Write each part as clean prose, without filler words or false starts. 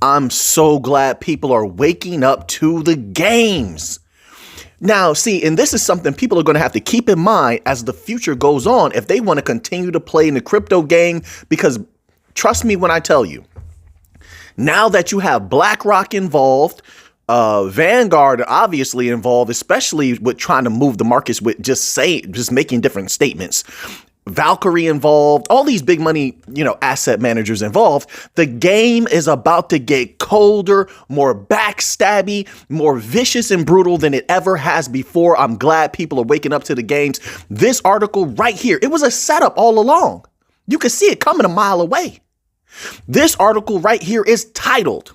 I'm so glad people are waking up to the games. Now, see, and this is something people are going to have to keep in mind as the future goes on if they want to continue to play in the crypto game, because trust me when I tell you, now that you have BlackRock involved, Vanguard obviously involved, especially with trying to move the markets with just making different statements. Valkyrie involved, all these big money, asset managers involved. The game is about to get colder, more backstabby, more vicious and brutal than it ever has before. I'm glad people are waking up to the games. This article right here, it was a setup all along. You can see it coming a mile away. This article right here is titled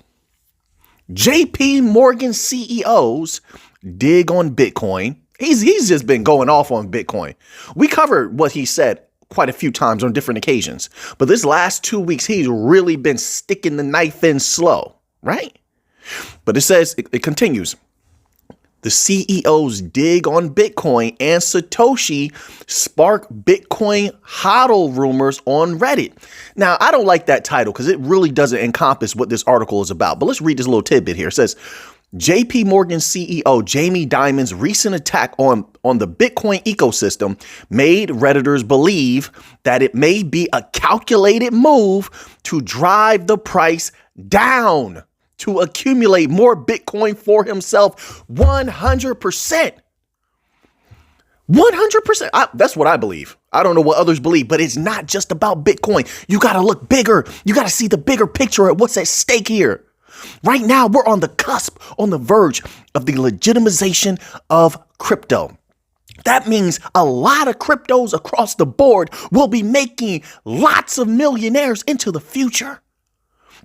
JP Morgan CEOs dig on Bitcoin. He's just been going off on Bitcoin. We covered what he said quite a few times on different occasions, but this last 2 weeks, he's really been sticking the knife in slow, right? But it continues. The CEOs dig on Bitcoin and Satoshi spark Bitcoin hodl rumors on Reddit. Now, I don't like that title because it really doesn't encompass what this article is about, but let's read this little tidbit here. It says, JP Morgan CEO Jamie Dimon's recent attack on the Bitcoin ecosystem made Redditors believe that it may be a calculated move to drive the price down to accumulate more Bitcoin for himself. 100%. 100%. That's what I believe. I don't know what others believe, but it's not just about Bitcoin. You got to look bigger. You got to see the bigger picture of what's at stake here. Right now, we're on the cusp, on the verge of the legitimization of crypto. That means a lot of cryptos across the board will be making lots of millionaires into the future.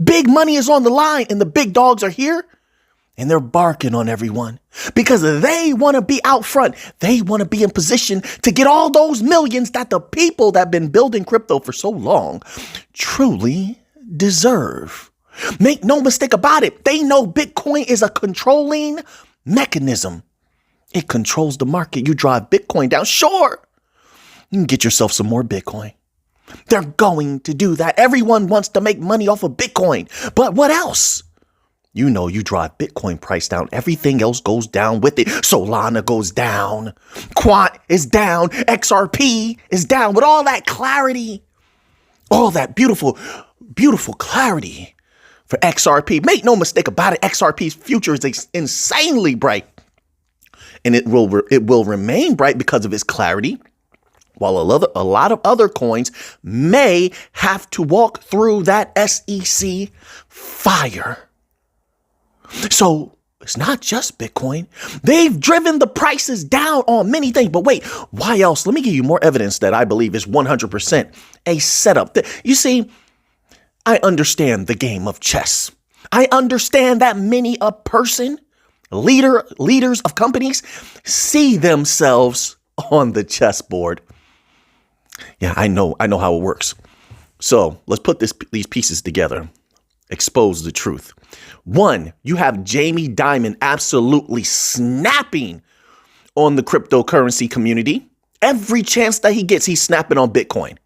Big money is on the line and the big dogs are here and they're barking on everyone because they want to be out front. They want to be in position to get all those millions that the people that have been building crypto for so long truly deserve. Make no mistake about it. They know Bitcoin is a controlling mechanism. It controls the market. You drive Bitcoin down. Sure, you can get yourself some more Bitcoin. They're going to do that. Everyone wants to make money off of Bitcoin. But what else? You drive Bitcoin price down. Everything else goes down with it. Solana goes down. Quant is down. XRP is down with all that clarity. All that beautiful, beautiful clarity. For XRP, make no mistake about it, XRP's future is insanely bright. And it will remain bright because of its clarity, while a lot of other coins may have to walk through that SEC fire. So it's not just Bitcoin. They've driven the prices down on many things. But wait, why else? Let me give you more evidence that I believe is 100% a setup. You see, I understand the game of chess. I understand that many a person, leaders of companies see themselves on the chessboard. Yeah, I know how it works. So let's put these pieces together. Expose the truth. One, you have Jamie Dimon absolutely snapping on the cryptocurrency community. Every chance that he gets, he's snapping on Bitcoin.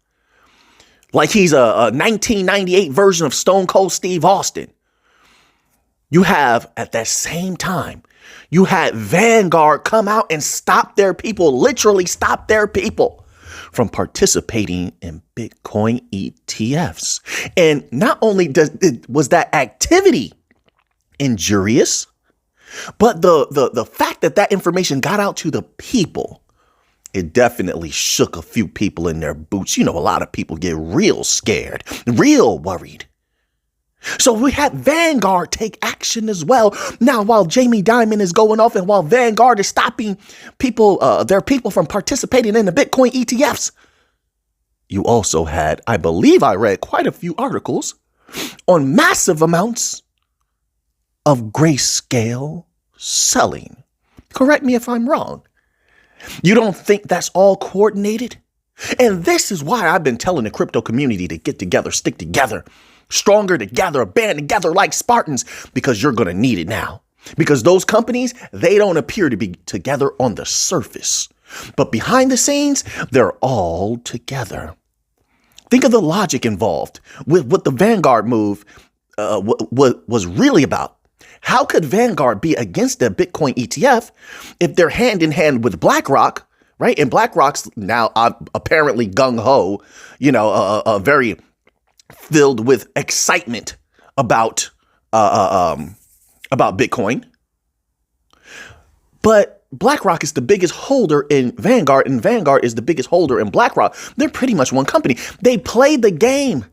Like he's a 1998 version of Stone Cold Steve Austin. You have, at that same time, you had Vanguard come out and stop their people, literally stop their people from participating in Bitcoin ETFs. And not only was that activity injurious, but the fact that information got out to the people, it definitely shook a few people in their boots. A lot of people get real scared, real worried. So we had Vanguard take action as well. Now, while Jamie Dimon is going off and while Vanguard is stopping their people from participating in the Bitcoin ETFs, you also had, I believe I read quite a few articles on massive amounts of Grayscale selling. Correct me if I'm wrong. You don't think that's all coordinated? And this is why I've been telling the crypto community to get together, stick together, stronger together, band together like Spartans, because you're going to need it now. Because those companies, they don't appear to be together on the surface, but behind the scenes, they're all together. Think of the logic involved with the Vanguard move what was really about. How could Vanguard be against the Bitcoin ETF if they're hand in hand with BlackRock, right? And BlackRock's now apparently gung ho, very filled with excitement about Bitcoin. But BlackRock is the biggest holder in Vanguard, and Vanguard is the biggest holder in BlackRock. They're pretty much one company. They play the game.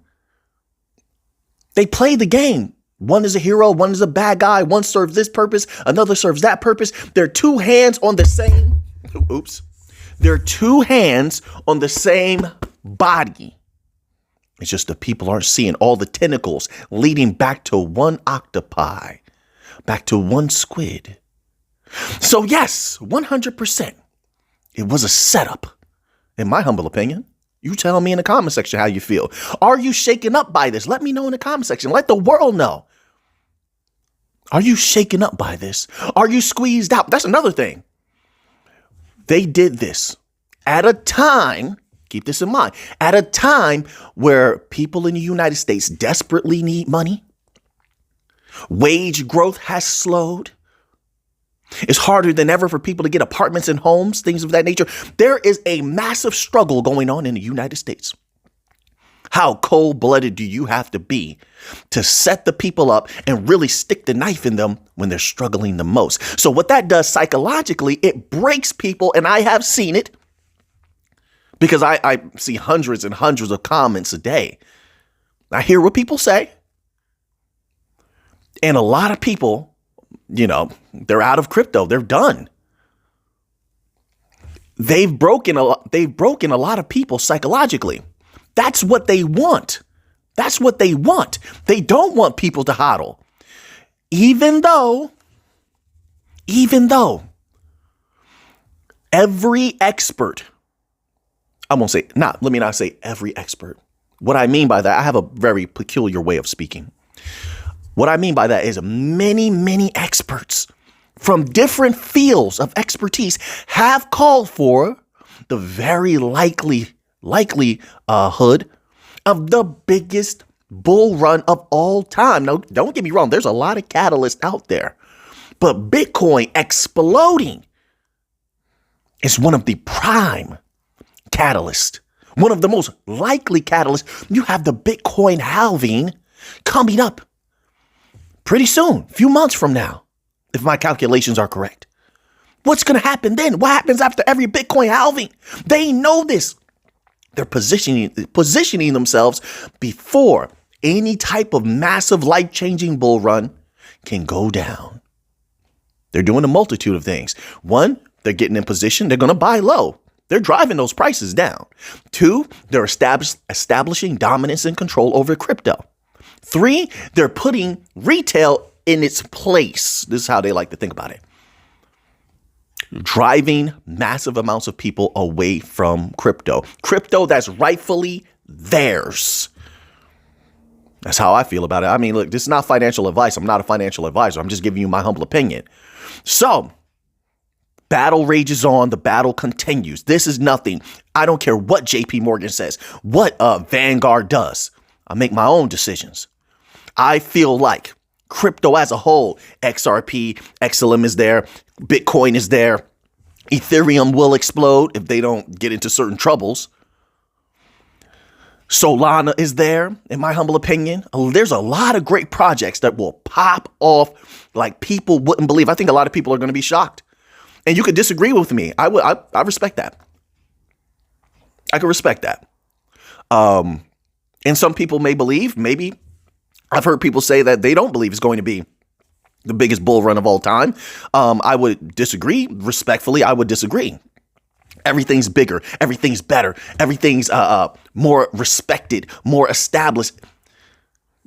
One is a hero, one is a bad guy, one serves this purpose, another serves that purpose. They're two hands on the same, They're two hands on the same body. It's just the people aren't seeing all the tentacles leading back to one octopi, back to one squid. So yes, 100%. It was a setup, in my humble opinion. You tell me in the comment section how you feel. Are you shaken up by this? Let me know in the comment section. Let the world know. Are you shaken up by this? Are you squeezed out? That's another thing. They did this at a time, keep this in mind, at a time where people in the United States desperately need money. Wage growth has slowed. It's harder than ever for people to get apartments and homes, things of that nature. There is a massive struggle going on in the United States. How cold-blooded do you have to be to set the people up and really stick the knife in them when they're struggling the most? So what that does psychologically, it breaks people, and I have seen it because I see hundreds and hundreds of comments a day. I hear what people say, and a lot of people, they're out of crypto. They're done. They've broken a lot of people psychologically. That's what they want. They don't want people to hodl. Even though every expert, let me not say every expert. What I mean by that, I have a very peculiar way of speaking. What I mean by that is many, many experts from different fields of expertise have called for the very likelihood of the biggest bull run of all time. Now, don't get me wrong. There's a lot of catalysts out there, but Bitcoin exploding is one of the prime catalysts, one of the most likely catalysts. You have the Bitcoin halving coming up pretty soon, a few months from now, if my calculations are correct. What's going to happen then? What happens after every Bitcoin halving? They know this. They're positioning themselves before any type of massive life-changing bull run can go down. They're doing a multitude of things. One, they're getting in position. They're going to buy low. They're driving those prices down. Two, they're establishing dominance and control over crypto. Three, they're putting retail in its place. This is how they like to think about it. Driving massive amounts of people away from crypto. Crypto that's rightfully theirs. That's how I feel about it. I mean, look, this is not financial advice. I'm not a financial advisor. I'm just giving you my humble opinion. So, battle rages on. The battle continues. This is nothing. I don't care what JP Morgan says, what Vanguard does. I make my own decisions. I feel like crypto as a whole, XRP, XLM is there, Bitcoin is there, Ethereum will explode if they don't get into certain troubles. Solana is there, in my humble opinion. There's a lot of great projects that will pop off like people wouldn't believe. I think a lot of people are going to be shocked. And you could disagree with me. I respect that. I can respect that. And some people may believe, maybe I've heard people say that they don't believe it's going to be the biggest bull run of all time. I would disagree. Respectfully, I would disagree. Everything's bigger. Everything's better. Everything's more respected, more established.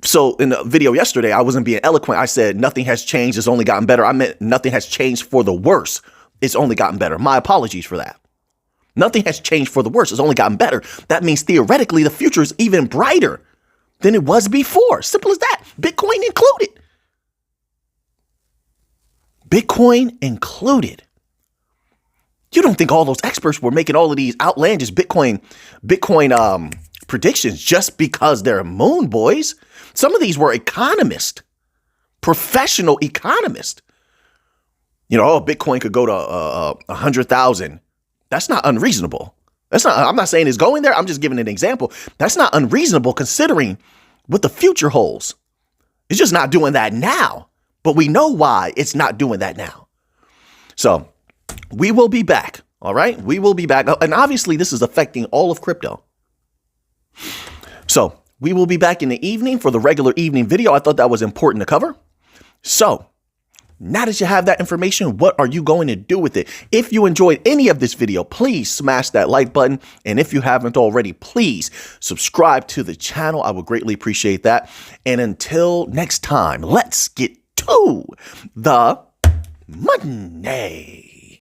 So in the video yesterday, I wasn't being eloquent. I said nothing has changed. It's only gotten better. I meant nothing has changed for the worse. It's only gotten better. My apologies for that. Nothing has changed for the worse. It's only gotten better. That means theoretically the future is even brighter than it was before. Simple as that. Bitcoin included. Bitcoin included. You don't think all those experts were making all of these outlandish Bitcoin predictions just because they're moon boys. Some of these were economists, professional economists. You know, Bitcoin could go to 100,000. That's not unreasonable. I'm not saying it's going there. I'm just giving an example. That's not unreasonable considering what the future holds. It's just not doing that now. But we know why it's not doing that now. So we will be back. All right. We will be back. And obviously, this is affecting all of crypto. So we will be back in the evening for the regular evening video. I thought that was important to cover. So now that you have that information, what are you going to do with it? If you enjoyed any of this video, please smash that like button. And if you haven't already, please subscribe to the channel. I would greatly appreciate that. And until next time, let's get to the money.